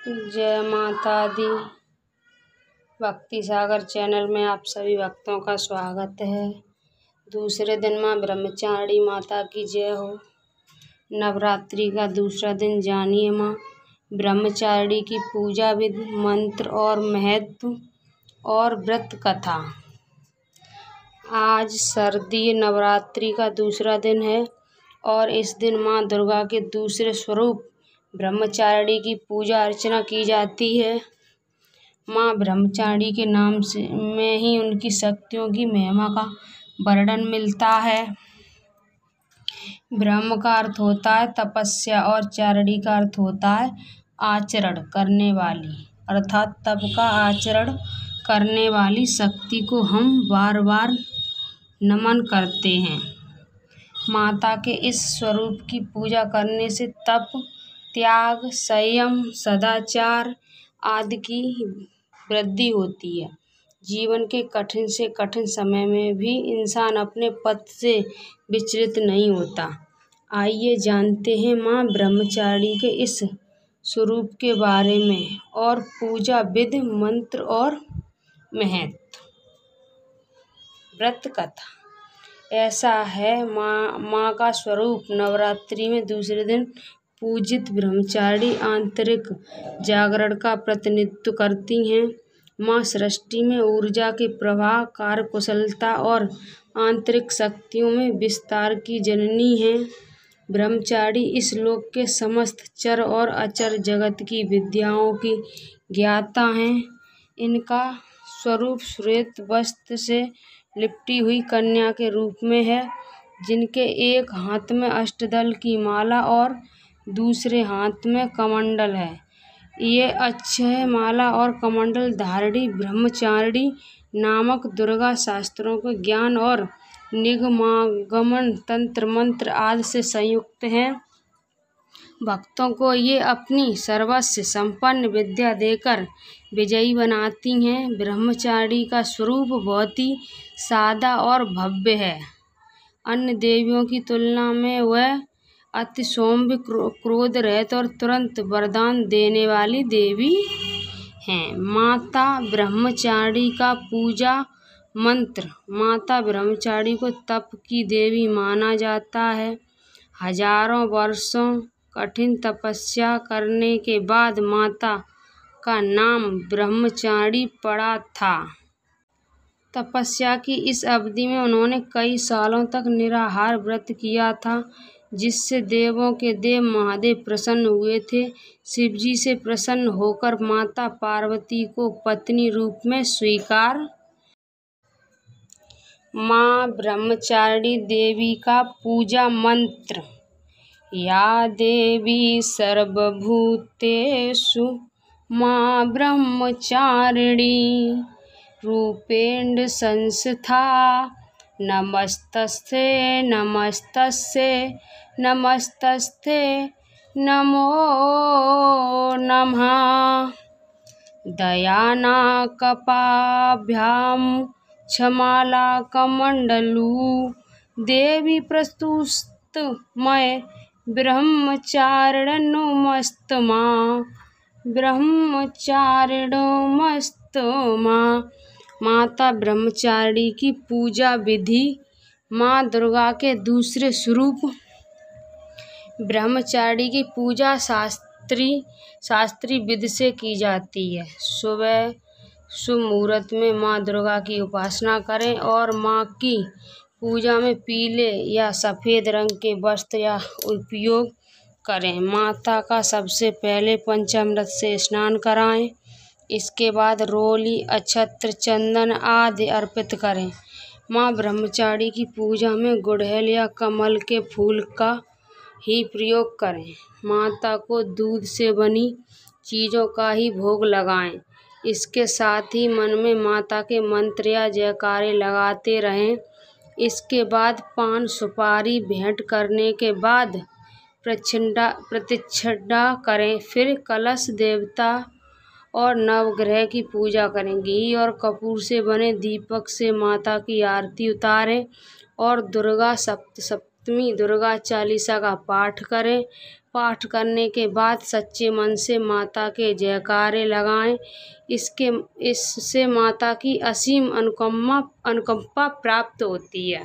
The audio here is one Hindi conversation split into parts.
जय माता दी। भक्ति सागर चैनल में आप सभी भक्तों का स्वागत है। दूसरे दिन माँ ब्रह्मचारिणी माता की जय हो। नवरात्रि का दूसरा दिन जानिए माँ ब्रह्मचारिणी की पूजा विधि, मंत्र और महत्व और व्रत कथा। आज शारदीय नवरात्रि का दूसरा दिन है और इस दिन माँ दुर्गा के दूसरे स्वरूप ब्रह्मचारिणी की पूजा अर्चना की जाती है। माँ ब्रह्मचारिणी के नाम से में ही उनकी शक्तियों की महिमा का वर्णन मिलता है। ब्रह्म का अर्थ होता है तपस्या और चारिणी का अर्थ होता है आचरण करने वाली, अर्थात तप का आचरण करने वाली शक्ति को हम बार बार नमन करते हैं। माता के इस स्वरूप की पूजा करने से तप, त्याग, संयम, सदाचार आदि की वृद्धि होती है। जीवन के कठिन से कठिन समय में भी इंसान अपने पथ से विचलित नहीं होता। आइए जानते हैं माँ ब्रह्मचारिणी के इस स्वरूप के बारे में और पूजा विधि, मंत्र और महत्व। व्रत कथा। ऐसा है माँ का स्वरूप नवरात्रि में दूसरे दिन पूजित ब्रह्मचारिणी आंतरिक जागरण का प्रतिनिधित्व करती हैं। माँ सृष्टि में ऊर्जा के प्रवाह, कार्यकुशलता और आंतरिक शक्तियों में विस्तार की जननी हैं। ब्रह्मचारिणी इस लोक के समस्त चर और अचर जगत की विद्याओं की ज्ञाता हैं। इनका स्वरूप श्वेत वस्त्र से लिपटी हुई कन्या के रूप में है, जिनके एक हाथ में अष्टदल की माला और दूसरे हाथ में कमंडल है। ये अक्षय माला और कमंडल धारिणी ब्रह्मचारिणी नामक दुर्गा शास्त्रों के ज्ञान और निगमागमन, तंत्र मंत्र आदि से संयुक्त हैं। भक्तों को ये अपनी सर्वस्व संपन्न विद्या देकर विजयी बनाती हैं। ब्रह्मचारिणी का स्वरूप बहुत ही सादा और भव्य है। अन्य देवियों की तुलना में वह अति सौम्य, क्रोध रहित और तुरंत वरदान देने वाली देवी हैं। माता ब्रह्मचारिणी का पूजा मंत्र। माता ब्रह्मचारिणी को तप की देवी माना जाता है। हजारों वर्षों कठिन तपस्या करने के बाद माता का नाम ब्रह्मचारिणी पड़ा था। तपस्या की इस अवधि में उन्होंने कई सालों तक निराहार व्रत किया था, जिससे देवों के देव महादेव प्रसन्न हुए थे। शिवजी से प्रसन्न होकर माता पार्वती को पत्नी रूप में स्वीकार। माँ ब्रह्मचारिणी देवी का पूजा मंत्र। या देवी सर्वभूतेषु माँ ब्रह्मचारिणी रूपेण संस्था नमस्तस्यै नमस्तस्यै नमस्तस्यै नमो नमः। दयानाकपाभ्यां क्षमाला कमंडलू देवी प्रस्तुतमय ब्रह्मचारिणोमस्तमा ब्रह्मचारिणोमस्तमा। माता ब्रह्मचारिणी की पूजा विधि। माँ दुर्गा के दूसरे स्वरूप ब्रह्मचारिणी की पूजा शास्त्रीय विधि से की जाती है। सुबह शुभ मुहूर्त में माँ दुर्गा की उपासना करें और माँ की पूजा में पीले या सफ़ेद रंग के वस्त्र या उपयोग करें। माता का सबसे पहले पंचामृत से स्नान कराएं। इसके बाद रोली, अक्षत्र, चंदन आदि अर्पित करें। माँ ब्रह्मचारिणी की पूजा में गुड़हल या कमल के फूल का ही प्रयोग करें। माता को दूध से बनी चीज़ों का ही भोग लगाएं। इसके साथ ही मन में माता के मंत्र या जयकारे लगाते रहें। इसके बाद पान सुपारी भेंट करने के बाद प्रतिष्ठा करें। फिर कलश, देवता और नवग्रह की पूजा करें। घी और कपूर से बने दीपक से माता की आरती उतारें और दुर्गा सप्तमी दुर्गा चालीसा का पाठ करें। पाठ करने के बाद सच्चे मन से माता के जयकारे लगाएं। इससे माता की असीम अनुकंपा प्राप्त होती है।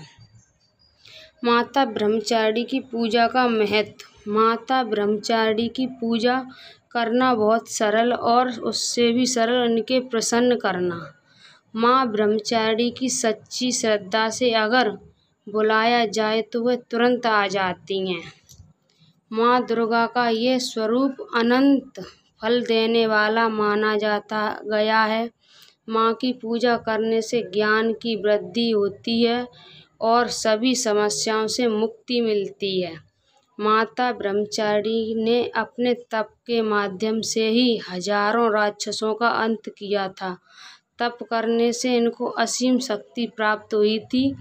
माता ब्रह्मचारिणी की पूजा का महत्व। माता ब्रह्मचारिणी की पूजा करना बहुत सरल और उससे भी सरल उनके प्रसन्न करना। माँ ब्रह्मचारिणी की सच्ची श्रद्धा से अगर बुलाया जाए तो वह तुरंत आ जाती हैं। माँ दुर्गा का ये स्वरूप अनंत फल देने वाला माना जाता गया है। माँ की पूजा करने से ज्ञान की वृद्धि होती है और सभी समस्याओं से मुक्ति मिलती है। माता ब्रह्मचारिणी ने अपने तप के माध्यम से ही हजारों राक्षसों का अंत किया था। तप करने से इनको असीम शक्ति प्राप्त हुई थी।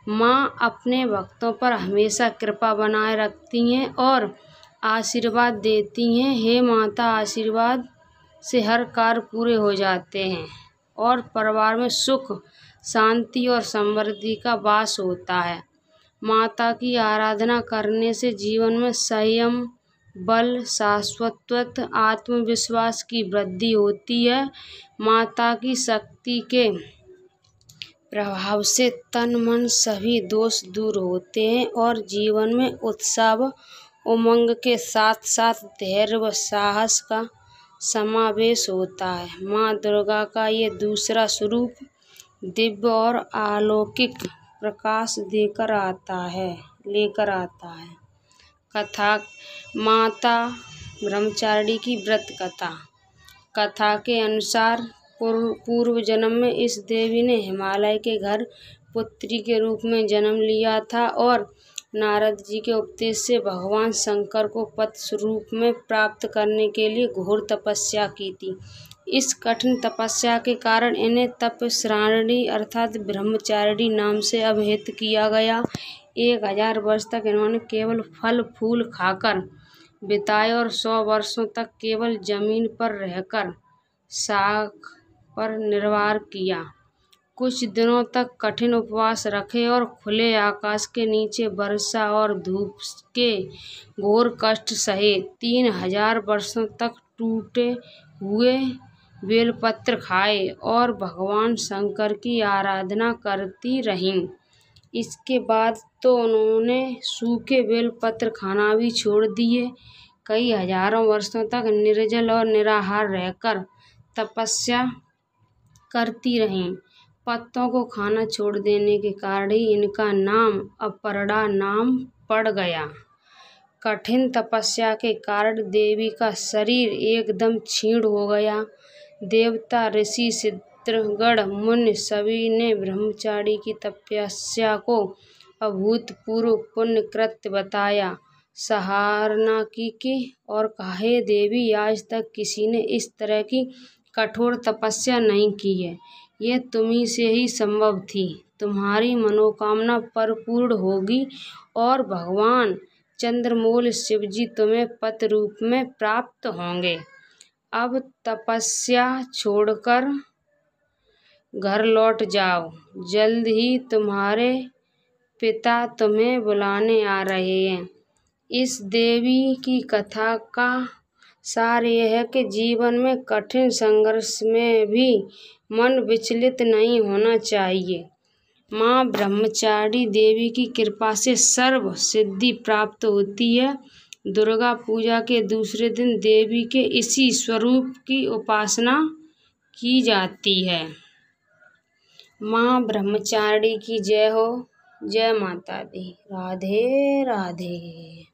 माँ अपने भक्तों पर हमेशा कृपा बनाए रखती हैं और आशीर्वाद देती हैं। हे माता, आशीर्वाद से हर कार्य पूरे हो जाते हैं और परिवार में सुख, शांति और समृद्धि का वास होता है। माता की आराधना करने से जीवन में संयम, बल, शाश्वतत्व, आत्मविश्वास की वृद्धि होती है। माता की शक्ति के प्रभाव से तन मन सभी दोष दूर होते हैं और जीवन में उत्साह, उमंग के साथ साथ धैर्य व साहस का समावेश होता है। माँ दुर्गा का ये दूसरा स्वरूप दिव्य और अलौकिक प्रकाश लेकर आता है। कथा। माता ब्रह्मचारिणी की व्रत कथा। कथा के अनुसार पूर्व जन्म में इस देवी ने हिमालय के घर पुत्री के रूप में जन्म लिया था और नारद जी के उपदेश से भगवान शंकर को पति रूप में प्राप्त करने के लिए घोर तपस्या की थी। इस कठिन तपस्या के कारण इन्हें तपस्विनी अर्थात ब्रह्मचारिणी नाम से अभिहित किया गया। 1000 वर्ष तक इन्होंने केवल फल फूल खाकर बिताए और 100 वर्षों तक केवल जमीन पर रहकर शाक पर निर्वाह किया। कुछ दिनों तक कठिन उपवास रखे और खुले आकाश के नीचे वर्षा और धूप के घोर कष्ट सहे। 3000 वर्षों तक टूटे हुए बेलपत्र खाए और भगवान शंकर की आराधना करती रहीं। इसके बाद तो उन्होंने सूखे बेलपत्र खाना भी छोड़ दिए। कई हजारों वर्षों तक निर्जल और निराहार रहकर तपस्या करती रहीं। पत्तों को खाना छोड़ देने के कारण ही इनका नाम अपर्णा नाम पड़ गया। कठिन तपस्या के कारण देवी का शरीर एकदम क्षीण हो गया। देवता, ऋषि, सिद्धगण, मुनि सभी ने ब्रह्मचारिणी की तपस्या को अभूतपूर्व पुण्य कृत्य बताया, सराहना की और कहा, हे देवी, आज तक किसी ने इस तरह की कठोर तपस्या नहीं की है। यह तुम्ही से ही संभव थी। तुम्हारी मनोकामना परिपूर्ण होगी और भगवान चंद्रमौल शिवजी तुम्हें पति रूप में प्राप्त होंगे। अब तपस्या छोड़कर घर लौट जाओ। जल्द ही तुम्हारे पिता तुम्हें बुलाने आ रहे हैं। इस देवी की कथा का सार यह है कि जीवन में कठिन संघर्ष में भी मन विचलित नहीं होना चाहिए। माँ ब्रह्मचारिणी देवी की कृपा से सर्व सिद्धि प्राप्त होती है। दुर्गा पूजा के दूसरे दिन देवी के इसी स्वरूप की उपासना की जाती है। माँ ब्रह्मचारिणी की जय हो। जय माता दी। राधे राधे।